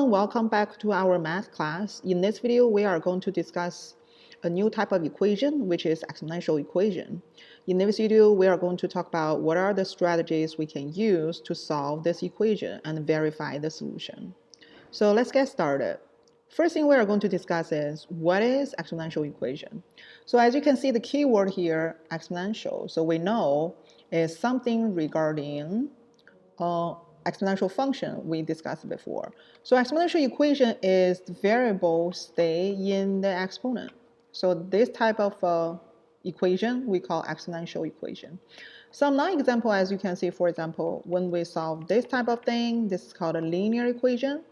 everyone, welcome back to our math class. In this video, we are going to discuss a new type of equation, which is exponential equation. In this video, we are going to talk about what are the strategies we can use to solve this equation and verify the solution. So let's get started. First thing we are going to discuss is what is exponential equation. So as you can see, the keyword here, exponential. So we know is something regarding exponential function we discussed before. So exponential equation is the variable stay in the exponent. So this type of equation we call exponential equation. Some non-example, as you can see, for example, when we solve this type of thing, this is called a linear equation.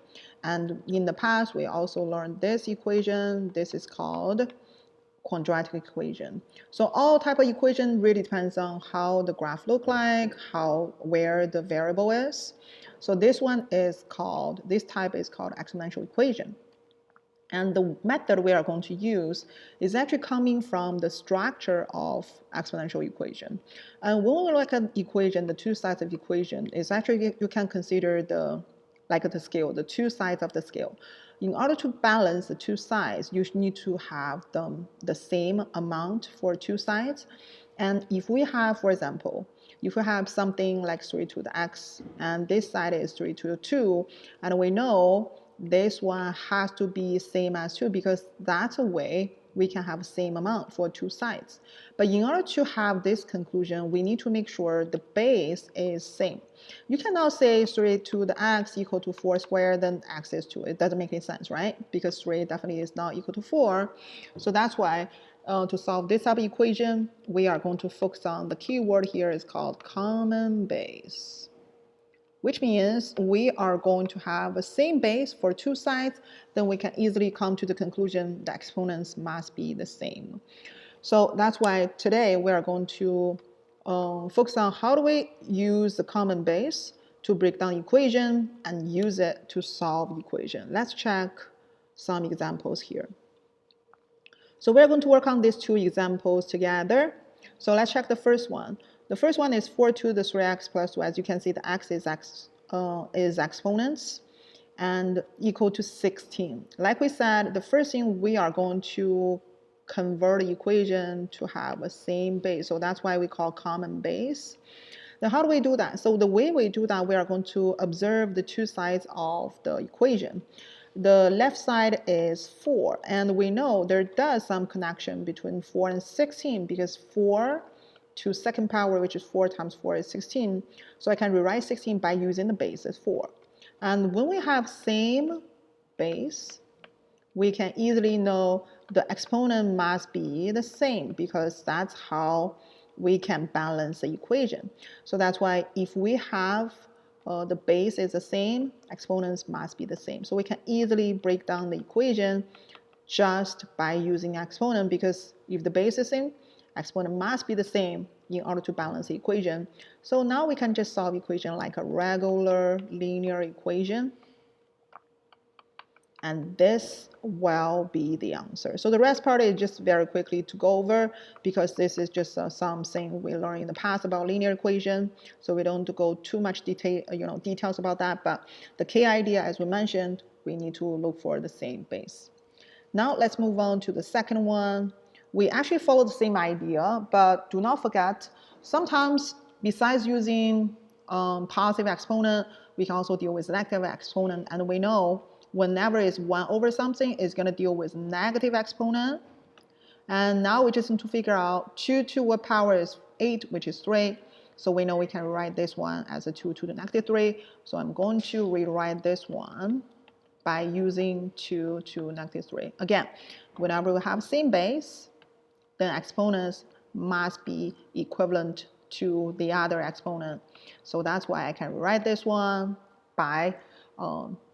And in the past, we also learned this equation. This is called quadratic equation. So all type of equation really depends on how the graph look like, where the variable is. So this type is called exponential equation. And the method we are going to use is actually coming from the structure of exponential equation. And when we look at equation, the two sides of equation is actually, you can consider the scale, the two sides of the scale. In order to balance the two sides, you need to have the same amount for two sides. And if we have, for example, if we have something like 3 to the x, and this side is 3 to the 2, and we know this one has to be same as 2 because that's a way we can have the same amount for two sides. But in order to have this conclusion, we need to make sure the base is same. You cannot say 3 to the x equal to 4 squared, then x is 2. It doesn't make any sense, right? Because 3 definitely is not equal to 4. So that's why to solve this type of equation, we are going to focus on the keyword here is called common base, which means we are going to have the same base for two sides, then we can easily come to the conclusion the exponents must be the same. So that's why today we are going to focus on how do we use the common base to break down equation and use it to solve equation. Let's check some examples here. So we're going to work on these two examples together. So let's check the first one. The first one is 4 to the 3x plus 2. As you can see, the x is exponents and equal to 16. Like we said, the first thing we are going to convert the equation to have a same base. So that's why we call common base. Then how do we do that? So the way we do that, we are going to observe the two sides of the equation. The left side is 4, and we know there does some connection between 4 and 16 because 4 to second power, which is 4 times 4 is 16. So I can rewrite 16 by using the base as 4. And when we have same base, we can easily know the exponent must be the same because that's how we can balance the equation. So that's why if we have the base is the same, exponents must be the same. So we can easily break down the equation just by using exponent because if the base is the same, exponent must be the same in order to balance the equation. So now we can just solve equation like a regular linear equation. And this will be the answer. So the rest part is just very quickly to go over because this is just something we learned in the past about linear equation. So we don't go too much details about that. But the key idea, as we mentioned, we need to look for the same base. Now let's move on to the second one. We actually follow the same idea, but do not forget, sometimes besides using positive exponent, we can also deal with negative exponent. And we know whenever it's 1 over something, it's going to deal with negative exponent. And now we just need to figure out 2 to what power is 8, which is 3. So we know we can write this one as a 2 to the negative 3. So I'm going to rewrite this one by using 2 to negative 3. Again, whenever we have same base, then exponents must be equivalent to the other exponent. So that's why I can write this one by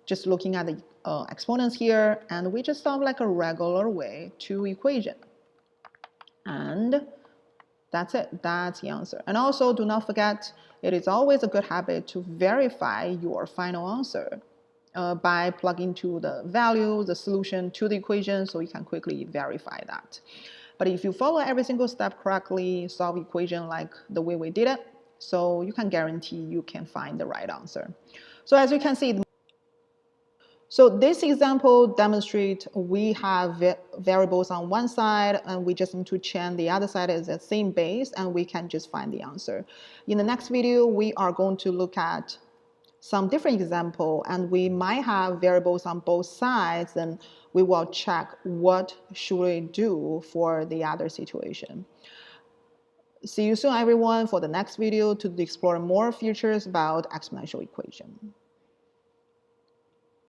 just looking at the exponents here, and we just solve like a regular way to equation. And that's it. That's the answer. And also do not forget, it is always a good habit to verify your final answer by plugging to the value, the solution to the equation, so you can quickly verify that. But if you follow every single step correctly, solve equation like the way we did it, so you can guarantee you can find the right answer. So as you can see, So this example demonstrates we have variables on one side and we just need to change the other side as the same base and we can just find the answer. In the next video, we are going to look at some different example and we might have variables on both sides and we will check what should we do for the other situation. See you soon everyone for the next video to explore more features about exponential equation.